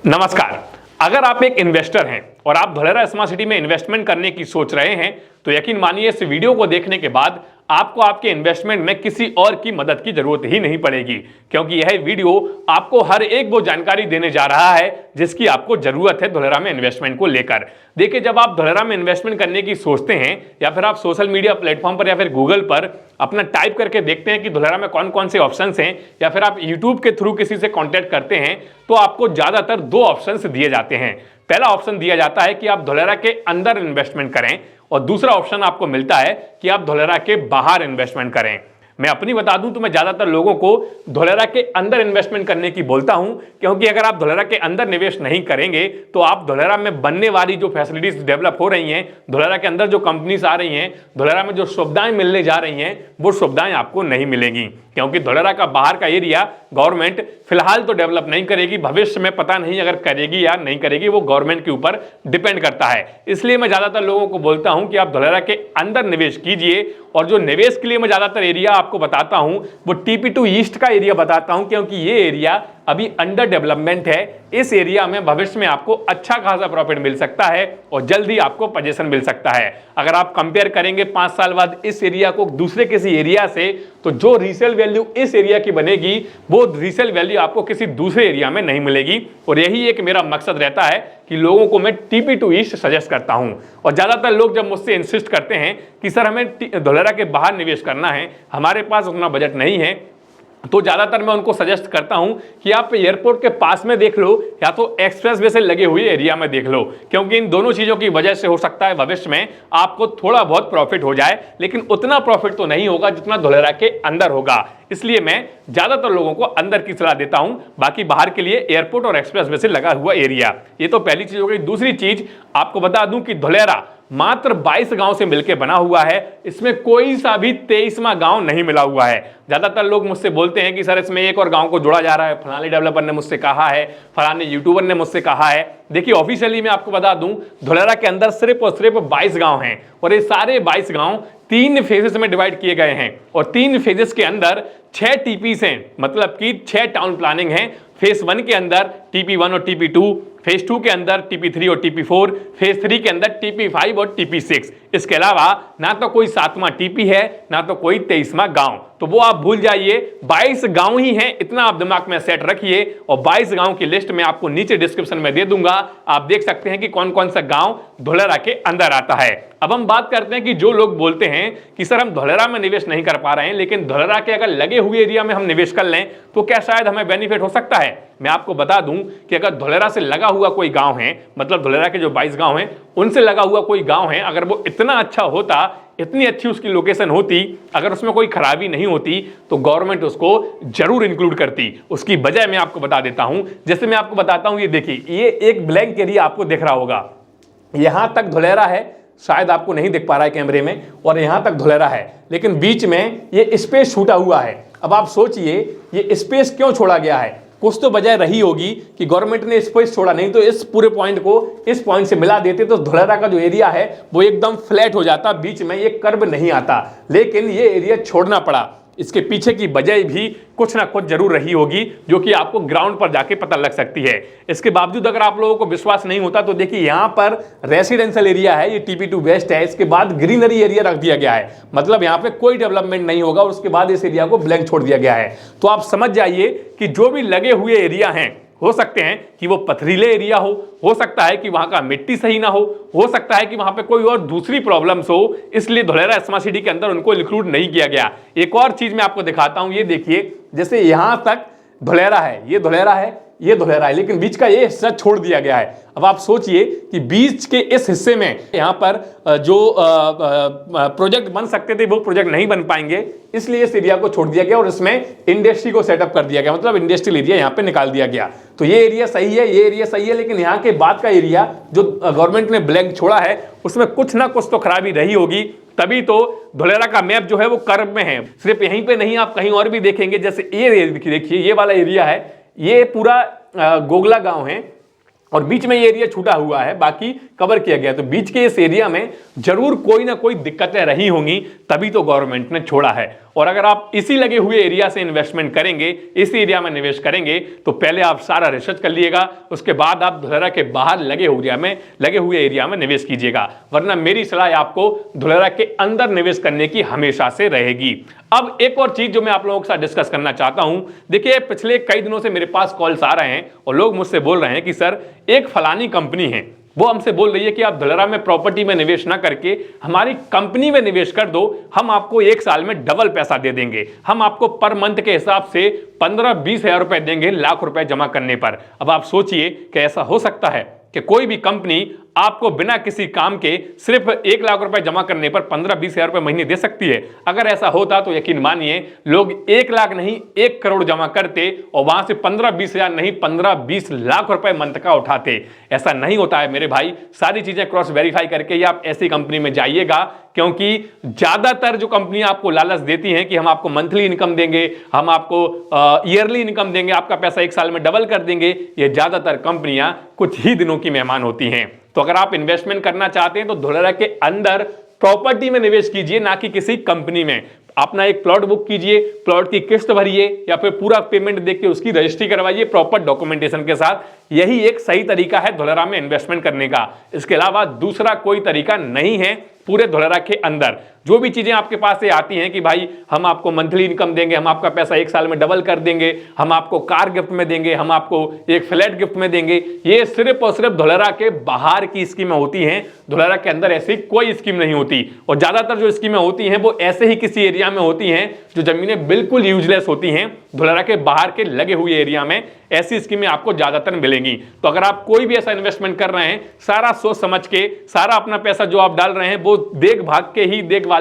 नमस्कार। अगर आप एक इन्वेस्टर हैं और आप धोलेरा स्मार्ट सिटी में इन्वेस्टमेंट करने की सोच रहे हैं तो यकीन मानिए इस वीडियो को देखने के बाद आपको आपके इन्वेस्टमेंट में किसी और की मदद की जरूरत ही नहीं पड़ेगी, क्योंकि यह वीडियो आपको हर एक वो जानकारी देने जा रहा है जिसकी आपको जरूरत है धोलेरा में इन्वेस्टमेंट को लेकर। देखिए, जब आप धोलेरा में इन्वेस्टमेंट करने की सोचते हैं या फिर आप सोशल मीडिया प्लेटफॉर्म पर या फिर गूगल पर अपना टाइप करके देखते हैं कि धोलेरा में कौन कौन से ऑप्शंस हैं, या फिर आप यूट्यूब के थ्रू किसी से कॉन्टेक्ट करते हैं तो आपको ज्यादातर दो ऑप्शंस दिए जाते हैं। पहला ऑप्शन दिया जाता है कि आप धोलेरा के अंदर इन्वेस्टमेंट करें और दूसरा ऑप्शन आपको मिलता है कि आप धोलेरा के बाहर इन्वेस्टमेंट करें। मैं अपनी बता दूं तो मैं ज्यादातर लोगों को धोलेरा के अंदर इन्वेस्टमेंट करने की बोलता हूं, क्योंकि अगर आप धोलेरा के अंदर निवेश नहीं करेंगे तो आप धोलेरा में बनने वाली जो फैसिलिटीज डेवलप हो रही हैं, धोलेरा के अंदर जो कंपनीज आ रही हैं, धोलेरा में जो सुविधाएं मिलने जा रही हैं, वो सुविधाएं आपको नहीं मिलेंगी, क्योंकि धोलेरा का बाहर का एरिया गवर्नमेंट फिलहाल तो डेवलप नहीं करेगी। भविष्य में पता नहीं अगर करेगी या नहीं करेगी, वो गवर्नमेंट के ऊपर डिपेंड करता है। इसलिए मैं ज्यादातर लोगों को बोलता हूं कि आप धोलेरा के अंदर निवेश कीजिए, और जो निवेश के लिए मैं ज्यादातर एरिया आपको बताता हूं वो TP2 ईस्ट का एरिया बताता हूं, क्योंकि ये एरिया अभी अंडर डेवलपमेंट है। इस एरिया में भविष्य में आपको अच्छा खासा प्रॉफिट मिल सकता है और जल्दी आपको पोजीशन मिल सकता है। अगर आप कंपेयर करेंगे 5 साल बाद इस एरिया को दूसरे किसी एरिया से, तो जो रीसेल वैल्यू इस एरिया की बनेगी वो रीसेल वैल्यू आपको किसी दूसरे एरिया में नहीं मिलेगी। और यही एक मेरा मकसद रहता है कि लोगों को मैं TP2 ईस्ट सजेस्ट करता हूं। और ज्यादातर लोग जब मुझसे इंसिस्ट करते हैं कि सर हमें धोलेरा के बाहर निवेश करना है, हमारे पास उतना बजट नहीं है, तो ज्यादातर मैं उनको सजेस्ट करता हूं कि आप एयरपोर्ट के पास में देख लो या तो एक्सप्रेसवे से लगे हुए एरिया में देख लो, क्योंकि इन दोनों चीजों की वजह से हो सकता है भविष्य में आपको थोड़ा बहुत प्रॉफिट हो जाए, लेकिन उतना प्रॉफिट तो नहीं होगा जितना धोलेरा के अंदर होगा। इसलिए मैं ज्यादातर लोगों को अंदर की सलाह देता हूं, बाकी बाहर के लिए एयरपोर्ट और एक्सप्रेसवे से लगा हुआ एरिया। ये तो पहली चीज हो गई। दूसरी चीज आपको बता दूं कि धोलेरा मात्र 22 गांव से मिलकर बना हुआ है, इसमें कोई सा भी 23वां गांव नहीं मिला हुआ है। ज्यादातर लोग मुझसे बोलते हैं कि सर इसमें एक और गांव को जोड़ा जा रहा है, फलाने डेवलपर ने मुझसे कहा है, फलाने यूट्यूबर ने मुझसे कहा है। देखिए, ऑफिशियली मैं आपको बता दूं धोलेरा के अंदर सिर्फ और सिर्फ 22 गांव हैं, और ये सारे 22 गांव 3 फेजेस में डिवाइड किए गए हैं, और 3 फेजेस के अंदर 6 टीपीस हैं, मतलब कि 6 टाउन प्लानिंग हैं। फेज 1 के अंदर TP1 और TP2, फेज 2 के अंदर TP3 और TP4, फेज 3 के अंदर TP5 और TP6। इसके अलावा ना तो कोई 7वां TP है, ना तो कोई 23वां गांव, तो वो आप भूल जाइए। 22 गांव ही हैं, इतना आप दिमाग में सेट रखिए। और 22 गांव की लिस्ट मैं आपको नीचे डिस्क्रिप्शन में दे दूंगा, आप देख सकते हैं कि कौन कौन सा गांव धोलेरा के अंदर आता है। अब हम बात करते हैं कि जो लोग बोलते हैं कि सर हम धोलेरा में निवेश नहीं कर पा रहे हैं, लेकिन धोलेरा के अगर लगे हुए एरिया में हम निवेश कर लें तो क्या शायद हमें बेनिफिट हो सकता है। मैं आपको बता दूं कि अगर धोलेरा से लगा हुआ कोई गांव है, मतलब धोलेरा के जो 22 गांव हैं उनसे लगा हुआ कोई गांव है, अगर वो इतना अच्छा होता, इतनी अच्छी उसकी लोकेशन होती, अगर उसमें कोई खराबी नहीं होती, तो गवर्नमेंट उसको जरूर इंक्लूड करती। उसकी वजह मैं आपको बता देता हूं। जैसे मैं आपको बताता हूं, ये देखिए, ये एक ब्लैंक एरिया आपको दिख रहा होगा, यहां तक धोलेरा है, शायद आपको नहीं दिख पा रहा है कैमरे में, और यहां तक धोलेरा है, लेकिन बीच में ये स्पेस छूटा हुआ है। अब आप सोचिए ये स्पेस क्यों छोड़ा गया है। कुछ तो वजह रही होगी कि गवर्नमेंट ने स्पेस छोड़ा, नहीं तो इस पूरे पॉइंट को इस पॉइंट से मिला देते तो धोलेरा का जो एरिया है वो एकदम फ्लैट हो जाता, बीच में ये कर्व नहीं आता। लेकिन ये एरिया छोड़ना पड़ा, इसके पीछे की वजह भी कुछ ना कुछ जरूर रही होगी, जो कि आपको ग्राउंड पर जाके पता लग सकती है। इसके बावजूद अगर आप लोगों को विश्वास नहीं होता तो देखिए, यहां पर रेसिडेंशियल एरिया है, ये TP2 वेस्ट है, इसके बाद ग्रीनरी एरिया रख दिया गया है, मतलब यहां पे कोई डेवलपमेंट नहीं होगा, और उसके बाद इस एरिया को ब्लैंक छोड़ दिया गया है। तो आप समझ जाइए कि जो भी लगे हुए एरिया हैं, हो सकते हैं कि वो पथरीले एरिया हो सकता है कि वहां का मिट्टी सही ना हो सकता है कि वहां पे कोई और दूसरी प्रॉब्लम्स हो, इसलिए धोलेरा स्मार्ट सिटी के अंदर उनको इंक्लूड नहीं किया गया। एक और चीज मैं आपको दिखाता हूं, ये देखिए, जैसे यहां तक धोलेरा है, ये धोलेरा है, ये धोलेरा है, लेकिन बीच का ये हिस्सा छोड़ दिया गया है। अब आप सोचिए कि बीच के इस हिस्से में यहां पर जो प्रोजेक्ट बन सकते थे वो प्रोजेक्ट नहीं बन पाएंगे, इसलिए इस एरिया को छोड़ दिया गया और इसमें इंडस्ट्री को सेटअप कर दिया गया, मतलब इंडस्ट्रियल एरिया यहां पे निकाल दिया गया। तो ये एरिया सही है, ये एरिया सही है, लेकिन यहां के बाद का एरिया जो गवर्नमेंट ने ब्लैंक छोड़ा है उसमें कुछ ना कुछ तो खराबी रही होगी, तभी तो धोलेरा का मैप जो है वो कर्व में है। सिर्फ यहीं पे नहीं, आप कहीं और भी देखेंगे, जैसे ये देखिए, ये वाला एरिया है, ये पूरा गोगला गांव है, और बीच में ये एरिया छूटा हुआ है, बाकी कवर किया गया। तो बीच के इस एरिया में जरूर कोई ना कोई दिक्कतें रही होंगी, तभी तो गवर्नमेंट ने छोड़ा है। और अगर आप इसी लगे हुए एरिया से इन्वेस्टमेंट करेंगे, इसी एरिया में निवेश करेंगे, तो पहले आप सारा रिसर्च कर लीजिएगा, उसके बाद आप धुलेरा के बाहर लगे हुए एरिया में निवेश कीजिएगा, वरना मेरी सलाह आपको धुलेरा के अंदर निवेश करने की हमेशा से रहेगी। अब एक और चीज जो मैं आप लोगों के साथ डिस्कस करना चाहता हूं, देखिए पिछले कई दिनों से मेरे पास कॉल्स आ रहे हैं और लोग मुझसे बोल रहे हैं कि सर एक फलानी कंपनी है, वो हमसे बोल रही है कि आप धुलेरा में प्रॉपर्टी में निवेश ना करके हमारी कंपनी में निवेश कर दो, हम आपको 1 साल में डबल पैसा दे देंगे, हम आपको पर मंथ के हिसाब से 15-20 हजार रुपए देंगे लाख रुपए जमा करने पर। अब आप सोचिए कि ऐसा हो सकता है कि कोई भी कंपनी आपको बिना किसी काम के सिर्फ 1 लाख रुपए जमा करने पर 15-20 हजार रुपए महीने दे सकती है? अगर ऐसा होता तो यकीन मानिए लोग 1 लाख नहीं 1 करोड़ जमा करते और वहां से 15-20 हजार नहीं 15-20 लाख रुपए मंथ का उठाते। ऐसा नहीं होता है मेरे भाई, सारी चीजें क्रॉस वेरीफाई करके ही आप ऐसी कंपनी में जाइएगा, क्योंकि ज्यादातर जो कंपनी आपको लालच देती हैं कि हम आपको मंथली इनकम देंगे, हम आपको ईयरली इनकम देंगे, आपका पैसा 1 साल में डबल कर देंगे, ये ज्यादातर कंपनियां कुछ ही दिनों की मेहमान होती हैं। तो अगर आप इन्वेस्टमेंट करना चाहते हैं तो धुलेरा के अंदर प्रॉपर्टी में निवेश कीजिए, ना कि किसी कंपनी में। अपना एक प्लॉट बुक कीजिए, प्लॉट की किस्त भरिए या फिर पूरा पेमेंट देके उसकी रजिस्ट्री करवाइए प्रॉपर डॉक्यूमेंटेशन के साथ। यही एक सही तरीका है धुलेरा में इन्वेस्टमेंट करने का, इसके अलावा दूसरा कोई तरीका नहीं है। पूरे धुलेरा के अंदर जो भी चीजें आपके पास से आती हैं कि भाई हम आपको मंथली इनकम देंगे, हम आपका पैसा 1 साल में डबल कर देंगे, हम आपको कार गिफ्ट में देंगे, हम आपको एक फ्लैट गिफ्ट में देंगे, ये सिर्फ और सिर्फ धुलेरा के बाहर की स्कीमें होती हैं। धुलेरा के अंदर ऐसी कोई स्कीम नहीं होती, और ज्यादातर जो स्कीमें होती हैं वो ऐसे ही किसी एरिया में होती हैं जो जमीनें बिल्कुल यूजलेस होती हैं। धुलेरा के बाहर के लगे हुए एरिया में ऐसी स्कीमें आपको ज्यादातर मिलेंगी। तो अगर आप कोई भी ऐसा इन्वेस्टमेंट कर रहे हैं, सारा सोच समझ के, सारा अपना पैसा जो आप डाल रहे हैं वो देखभाल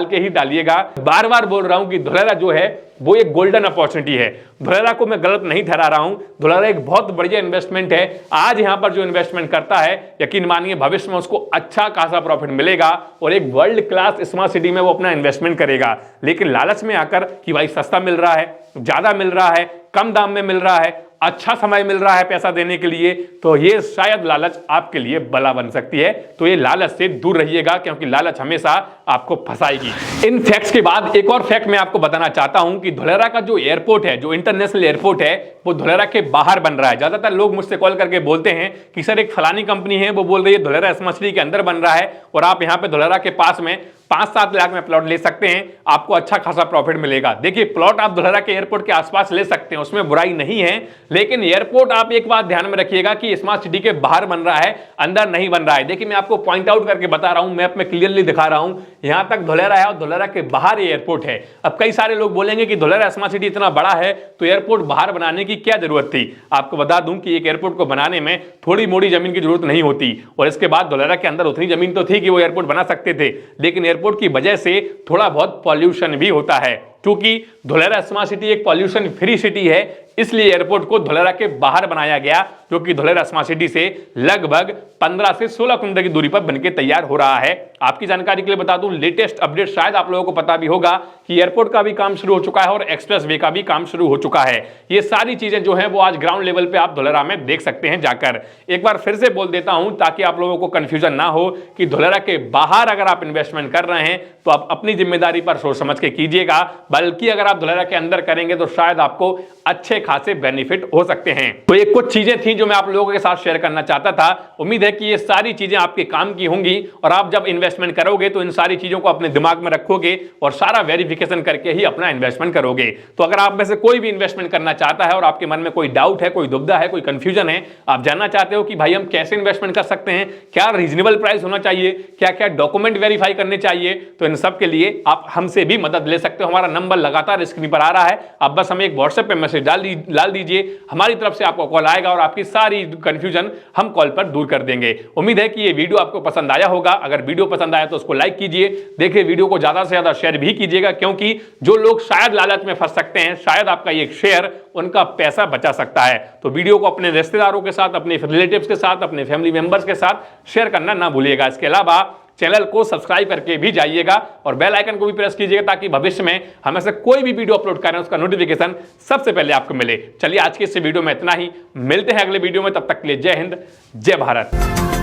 के ही डालिएगा। बार बार बोल रहा हूं कि धुलेरा जो है वो एक गोल्डन अपॉर्चुनिटी है। धुलेरा को मैं गलत नहीं ठहरा रहा हूं, धुलेरा एक बहुत बढ़िया इन्वेस्टमेंट है। आज यहां पर जो इन्वेस्टमेंट करता है, यकीन मानिए भविष्य में उसको अच्छा खासा प्रॉफिट मिलेगा और एक वर्ल्ड क्लास स्मार्ट सिटी में वो अपना इन्वेस्टमेंट करेगा। लेकिन लालच में आकर कि भाई सस्ता मिल रहा है, ज्यादा मिल रहा है, कम दाम में मिल रहा है, अच्छा समय मिल रहा है पैसा देने के लिए, तो ये शायद लालच आपके लिए बला बन सकती है। तो ये लालच से दूर रहिएगा, क्योंकि लालच हमेशा आपको फंसाएगी। इन फैक्ट्स के बाद एक और फैक्ट मैं आपको बताना चाहता हूं कि धुलेरा का जो एयरपोर्ट है, जो इंटरनेशनल एयरपोर्ट है, वो धुलेरा के बाहर बन रहा है। ज्यादातर लोग मुझसे कॉल करके बोलते हैं कि सर एक फलानी कंपनी है, वो बोल रही है धुलेरा स्मार्ट सिटी के अंदर बन रहा है और आप यहाँ पे धुलेरा के पास में 5-7 लाख में प्लॉट ले सकते हैं, आपको अच्छा खासा प्रॉफिट मिलेगा। देखिए प्लॉट आप धुलेरा के एयरपोर्ट के आसपास ले सकते हैं, उसमें बुराई नहीं है, लेकिन एयरपोर्ट आप एक बात ध्यान में रखिएगा कि स्मार्ट सिटी के बाहर बन रहा है, अंदर नहीं बन रहा है। देखिए मैं आपको पॉइंट आउट करके बता रहा हूं, मैप में क्लियरली दिखा रहा हूं, यहां तक धुलेरा है और धुलेरा के बाहर एयरपोर्ट है। अब कई सारे लोग बोलेंगे कि धुलेरा स्मार्ट सिटी इतना बड़ा है तो एयरपोर्ट बाहर बनाने की क्या जरूरत थी। आपको बता दूं कि एक एयरपोर्ट को बनाने में थोड़ी मोड़ी जमीन की जरूरत नहीं होती, और इसके बाद धुलेरा के अंदर उतनी जमीन तो थी कि वो एयरपोर्ट बना सकते थे, लेकिन एयरपोर्ट की वजह से थोड़ा बहुत पॉल्यूशन भी होता है। क्योंकि धुलेरा स्मार्ट सिटी एक पॉल्यूशन फ्री सिटी है, इसलिए एयरपोर्ट को धुलेरा के बाहर बनाया गया, जो कि धुलेरा स्मार्ट सिटी से लगभग 15 से 16 किलोमीटर की दूरी पर बनके तैयार हो रहा है। आपकी जानकारी के लिए बता दूं, लेटेस्ट अपडेट शायद आप लोगों को पता भी होगा कि एयरपोर्ट का भी काम शुरू हो चुका है और एक्सप्रेस वे का भी काम शुरू हो चुका है। ये सारी चीजें जो है वो आज ग्राउंड लेवल पे आप धुलेरा में देख सकते हैं जाकर। एक बार फिर से बोल देता हूं ताकि आप लोगों को कंफ्यूजन ना हो कि धुलेरा के बाहर अगर आप इन्वेस्टमेंट कर रहे हैं तो आप अपनी जिम्मेदारी पर सोच समझ के कीजिएगा, बल्कि अगर आप धुलेरा के अंदर करेंगे तो शायद आपको अच्छे खासे बेनिफिट हो सकते हैं। तो ये कुछ चीजें थी जो मैं आप लोगों के साथ शेयर करना चाहता था। उम्मीद है कि ये सारी चीजें आपके काम की होंगी, और आप जब इन्वेस्टमेंट करोगे तो इन सारी चीजों को अपने दिमाग में रखोगे और सारा वेरिफिकेशन करके ही अपना इन्वेस्टमेंट करोगे। तो अगर आप में से कोई भी इन्वेस्टमेंट करना चाहता है और आपके मन में कोई डाउट है, कोई दुविधा है, कोई कंफ्यूजन है, आप जानना चाहते हो कि भाई हम कैसे इन्वेस्टमेंट कर सकते हैं, क्या रीजनेबल प्राइस होना चाहिए, क्या क्या डॉक्यूमेंट वेरीफाई करने चाहिए, तो इन सब के लिए आप हमसे भी मदद ले सकते हो। हमारा नंबर लगातार स्क्रीन पर आ रहा है, आप बस हमें एक व्हाट्सएप पे मैसेज डाल दीजिए, हमारी तरफ से आपको कॉल आएगा और आपकी सारी कंफ्यूजन हम कॉल पर दूर कर देंगे। उम्मीद है कि ये वीडियो आपको पसंद आया होगा। अगर वीडियो पसंद आया तो उसको लाइक कीजिए, देखिए वीडियो को ज्यादा से ज्यादा शेयर भी कीजिएगा, क्योंकि जो लोग शायद लालच में फंस सकते हैं, शायद आपका ये शेयर उनका पैसा बचा सकता है। तो वीडियो को अपने रिश्तेदारों के साथ, अपने रिलेटिव्स के साथ, अपने फैमिली मेंबर्स के साथ शेयर करना ना भूलिएगा। इसके अलावा चैनल को सब्सक्राइब करके भी जाइएगा और बेल आइकन को भी प्रेस कीजिएगा, ताकि भविष्य में हम ऐसे कोई भी वीडियो अपलोड करें उसका नोटिफिकेशन सबसे पहले आपको मिले। चलिए आज के इस वीडियो में इतना ही, मिलते हैं अगले वीडियो में, तब तक के लिए जय हिंद, जय भारत।